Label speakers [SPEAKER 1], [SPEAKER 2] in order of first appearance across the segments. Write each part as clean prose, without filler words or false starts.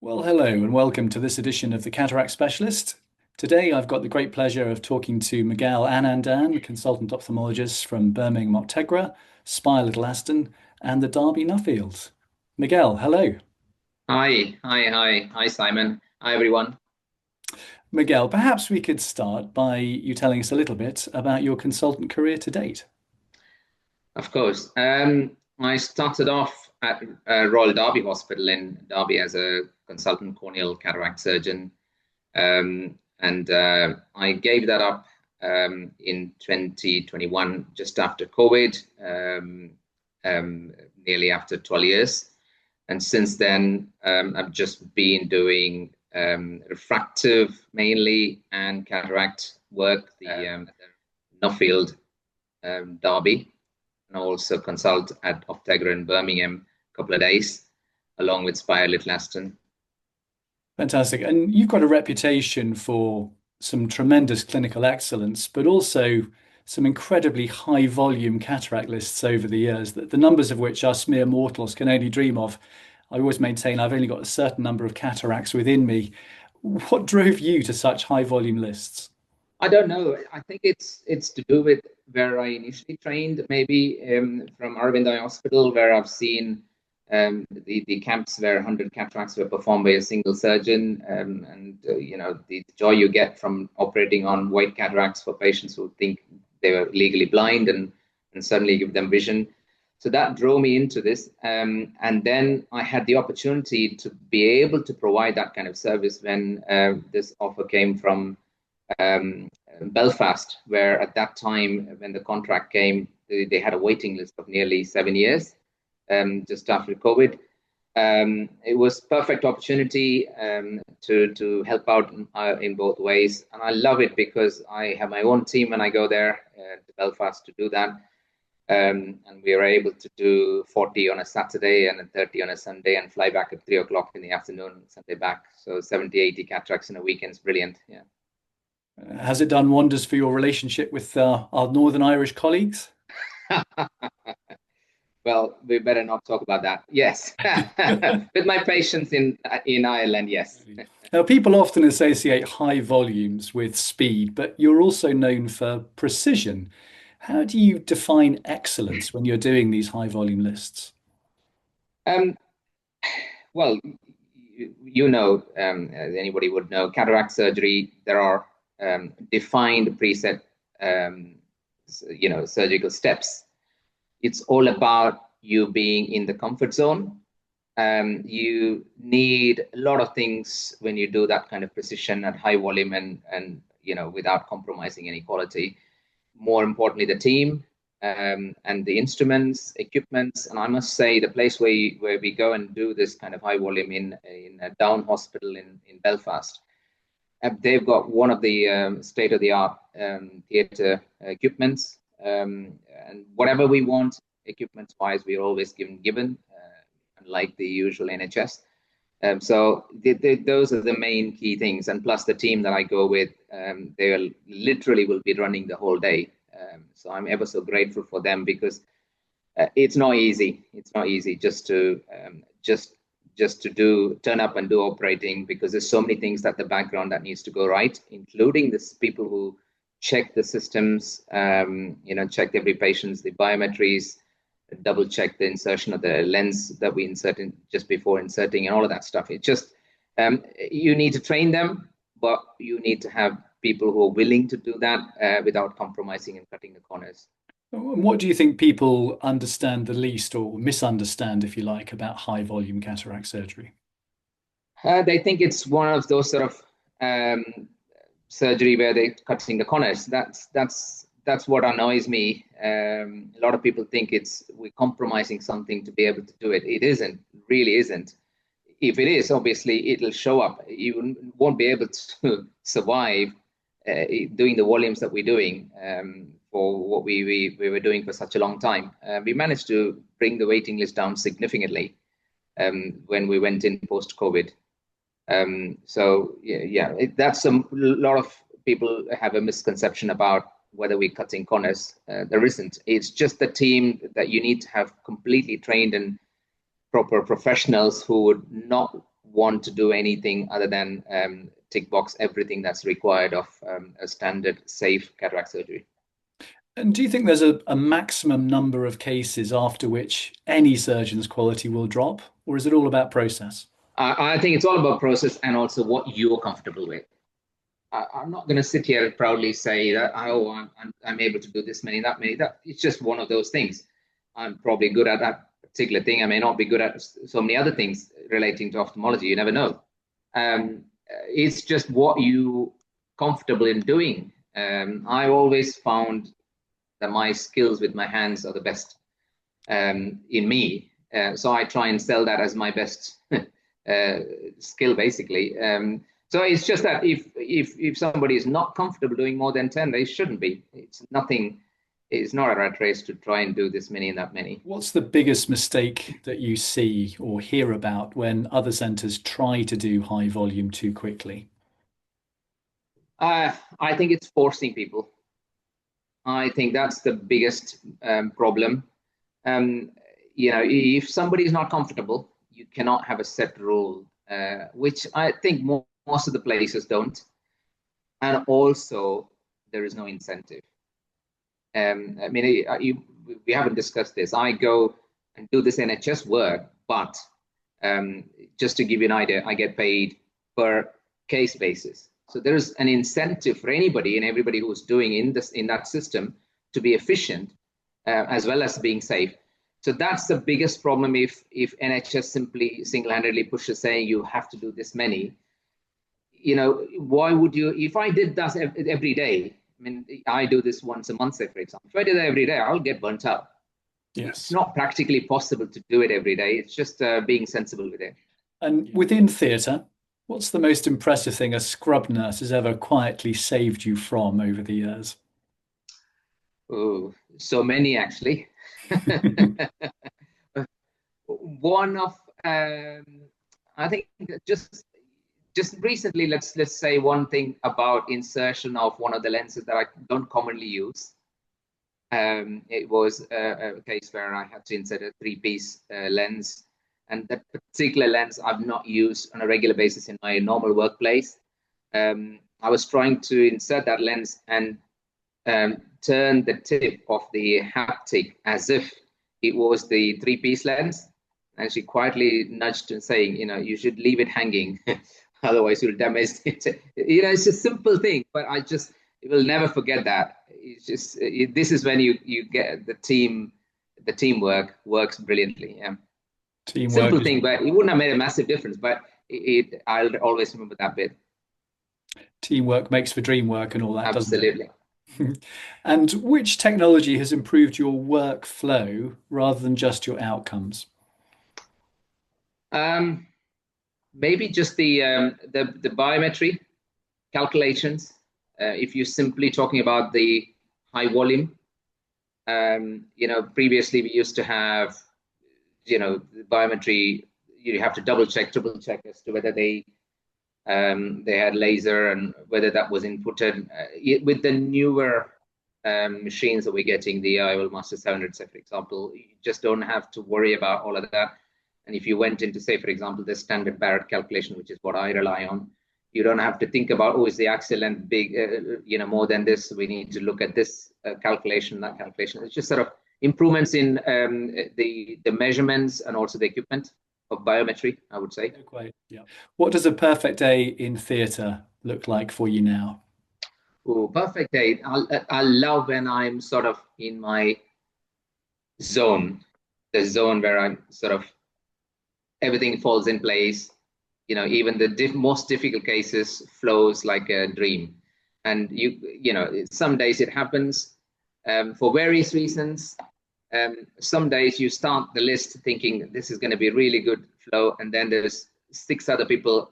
[SPEAKER 1] Well, hello and welcome to this edition of the Cataract Specialist. Today I've got the great pleasure of talking to Maghizh Anandan, consultant ophthalmologist from Birmingham Optegra, Spire Little Aston, and the Derby Nuffield. Maghizh, hello.
[SPEAKER 2] Hi, Simon. Hi, everyone.
[SPEAKER 1] Maghizh, perhaps we could start by you telling us a little bit about your consultant career to date.
[SPEAKER 2] Of course. I started off at Royal Derby Hospital in Derby as a consultant corneal cataract surgeon, and I gave that up in 2021, just after COVID, nearly after 12 years. And since then, I've just been doing refractive mainly and cataract work, the Nuffield Derby, and also consult at Optegra in Birmingham a couple of days, along with Spire Little Aston.
[SPEAKER 1] Fantastic. And you've got a reputation for some tremendous clinical excellence, but also some incredibly high volume cataract lists over the years, that the numbers of which us mere mortals can only dream of. I always maintain I've only got a certain number of cataracts within me. What drove you to such high volume lists?
[SPEAKER 2] I don't know. I think it's to do with where I initially trained, maybe from Aravind Eye Hospital, where I've seen the camps where 100 cataracts were performed by a single surgeon, and the joy you get from operating on white cataracts for patients who think they were legally blind and suddenly give them vision. So that drove me into this, and then I had the opportunity to be able to provide that kind of service when this offer came from Belfast, where at that time, when the contract came, they had a waiting list of nearly 7 years, just after COVID. It was perfect opportunity to help out in both ways, and I love it because I have my own team when I go there to Belfast to do that. And we were able to do 40 on a Saturday and 30 on a Sunday and fly back at 3 o'clock in the afternoon, Sunday back. So 70, 80 cataracts in a weekend is brilliant. Yeah.
[SPEAKER 1] Has it done wonders for your relationship with our Northern Irish colleagues?
[SPEAKER 2] Well, we better not talk about that. Yes. With my patients in Ireland, yes.
[SPEAKER 1] Now, people often associate high volumes with speed, but you're also known for precision. How do you define excellence when you're doing these high volume lists?
[SPEAKER 2] Um, well, you know, as anybody would know, cataract surgery, there are defined preset, surgical steps. It's all about you being in the comfort zone. You need a lot of things when you do that kind of precision at high volume and without compromising any quality. More importantly, the team, and the instruments, equipments. And I must say, the place where we go and do this kind of high volume in a Down Hospital in Belfast, they've got one of the state-of-the-art theatre equipments, and whatever we want equipment-wise, we're always given, unlike the usual NHS. So those are the main key things, and plus the team that I go with, they literally will be running the whole day. So I'm ever so grateful for them because it's not easy. It's not easy just to turn up and do operating, because there's so many things that the background that needs to go right, including this people who check the systems, check every patient's the biometries, double check the insertion of the lens that we insert in just before inserting, and all of that stuff. It just you need to train them, but you need to have people who are willing to do that without compromising and cutting the corners.
[SPEAKER 1] What do you think people understand the least or misunderstand, if you like, about high volume cataract surgery?
[SPEAKER 2] They think it's one of those sort of um, surgery where they're cutting the corners. That's what annoys me. A lot of people think we're compromising something to be able to do it. It isn't, really isn't. If it is, obviously it'll show up. You won't be able to survive doing the volumes that we're doing for what we were doing for such a long time. We managed to bring the waiting list down significantly when we went in post COVID. So that's a lot of people have a misconception about whether we're cutting corners. There isn't. It's just the team that you need to have completely trained and proper professionals who would not want to do anything other than tick box everything that's required of a standard safe cataract surgery.
[SPEAKER 1] And do you think there's a maximum number of cases after which any surgeon's quality will drop, or is it all about process?
[SPEAKER 2] I think it's all about process and also what you're comfortable with. I'm not going to sit here and proudly say that, oh, I'm able to do this many, that many. That it's just one of those things. I'm probably good at that particular thing. I may not be good at so many other things relating to ophthalmology. You never know. It's just what you comfortable in doing. I always found that my skills with my hands are the best in me. So I try and sell that as my best skill, basically. So it's just that if somebody is not comfortable doing more than 10, they shouldn't be. It's nothing. It's not a rat race to try and do this many and that many.
[SPEAKER 1] What's the biggest mistake that you see or hear about when other centers try to do high volume too quickly?
[SPEAKER 2] I think it's forcing people. I think that's the biggest problem. If somebody is not comfortable, you cannot have a set rule, which I think most of the places don't. And also, there is no incentive. We haven't discussed this. I go and do this NHS work, but just to give you an idea, I get paid per case basis. So there's an incentive for anybody and everybody who's doing in that system to be efficient as well as being safe. So that's the biggest problem if NHS simply single-handedly pushes saying you have to do this many. Why would you? If I did that every day, I mean, I do this once a month, say, for example. If I do that every day, I'll get burnt out.
[SPEAKER 1] Yes.
[SPEAKER 2] It's not practically possible to do it every day. It's just being sensible with it.
[SPEAKER 1] And within theatre, what's the most impressive thing a scrub nurse has ever quietly saved you from over the years?
[SPEAKER 2] Oh, so many actually. One of I think just recently, let's say one thing about insertion of one of the lenses that I don't commonly use. It was a case where I had to insert a three-piece lens, and that particular lens I've not used on a regular basis in my normal workplace. I was trying to insert that lens and turn the tip of the haptic as if it was the three-piece lens. And she quietly nudged and saying, you should leave it hanging, otherwise you'll damage it. It's a simple thing, but I will never forget that. It's just this is when you get the teamwork works brilliantly. Yeah,
[SPEAKER 1] Teamwork
[SPEAKER 2] simple
[SPEAKER 1] is
[SPEAKER 2] thing, but it wouldn't have made a massive difference. But I'll always remember that bit.
[SPEAKER 1] teamwork makes for dream work and all that, doesn't
[SPEAKER 2] Absolutely.
[SPEAKER 1] it? And which technology has improved your workflow rather than just your outcomes?
[SPEAKER 2] Maybe just the biometry calculations. If you're simply talking about the high volume, previously we used to have, the biometry. You have to double check, triple check as to whether they had laser and whether that was inputted. With the newer machines that we're getting, the IOL Master 700, say for example, you just don't have to worry about all of that. And if you went into, say, for example, the standard Barrett calculation, which is what I rely on, you don't have to think about, is the axial length big, more than this? We need to look at this calculation, that calculation. It's just sort of improvements in the measurements and also the equipment of biometry, I would say.
[SPEAKER 1] Quite, yeah. What does a perfect day in theatre look like for you now?
[SPEAKER 2] Oh, perfect day. I love when I'm sort of in my zone, the zone where I'm sort of everything falls in place. Even the most difficult cases flows like a dream. And some days it happens for various reasons. Some days you start the list thinking this is going to be really good flow, and then there's 6 other people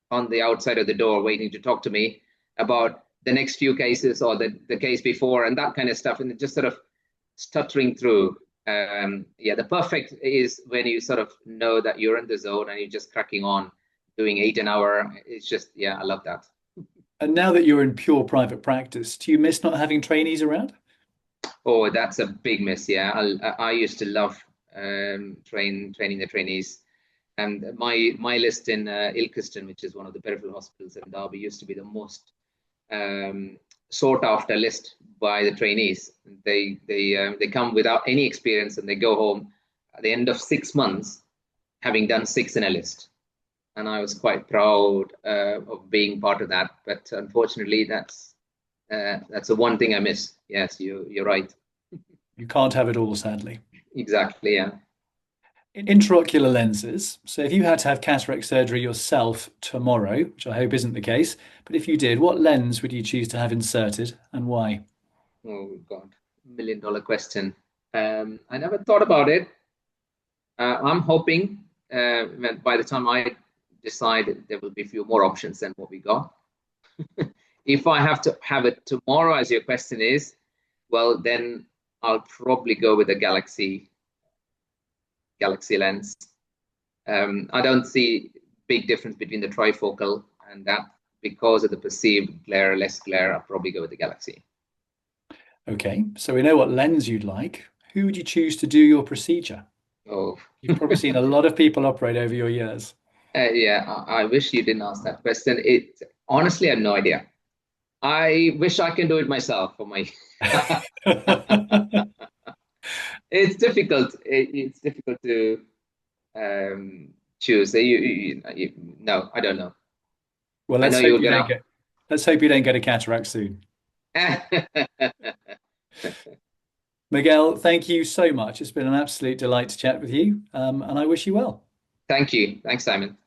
[SPEAKER 2] on the outside of the door waiting to talk to me about the next few cases or the case before and that kind of stuff, and it just sort of stuttering through. The perfect is when you sort of know that you're in the zone and you're just cracking on, doing 8 an hour. It's just, I love that.
[SPEAKER 1] And now that you're in pure private practice, do you miss not having trainees around?
[SPEAKER 2] Oh, that's a big miss. Yeah, I used to love training the trainees. And my list in Ilkeston, which is one of the peripheral hospitals in Derby, used to be the most um, sought after list by the trainees. They come without any experience and they go home at the end of 6 months, having done six in a list. And I was quite proud of being part of that. But unfortunately, that's the one thing I miss. Yes, you're right.
[SPEAKER 1] You can't have it all, sadly.
[SPEAKER 2] Exactly. Yeah.
[SPEAKER 1] Intraocular lenses. So if you had to have cataract surgery yourself tomorrow, which I hope isn't the case, but if you did, what lens would you choose to have inserted and why?
[SPEAKER 2] Oh God, $1 million question. I never thought about it. I'm hoping by the time I decide, there will be a few more options than what we got. If I have to have it tomorrow, as your question is, well, then I'll probably go with the Galaxy lens. I don't see big difference between the trifocal and that because of the perceived glare, less glare. I'll probably go with the Galaxy.
[SPEAKER 1] Okay, so we know what lens you'd like. Who would you choose to do your procedure?
[SPEAKER 2] Oh,
[SPEAKER 1] You've probably seen a lot of people operate over your years.
[SPEAKER 2] yeah. I wish you didn't ask that question. It honestly, I have no idea. I wish I can do it myself for my. It's difficult. It's difficult to choose. No, I don't know.
[SPEAKER 1] Well,
[SPEAKER 2] I know you're gonna.
[SPEAKER 1] let's hope you don't get a cataract soon. Miguel, thank you so much. It's been an absolute delight to chat with you, and I wish you well.
[SPEAKER 2] Thank you. Thanks, Simon.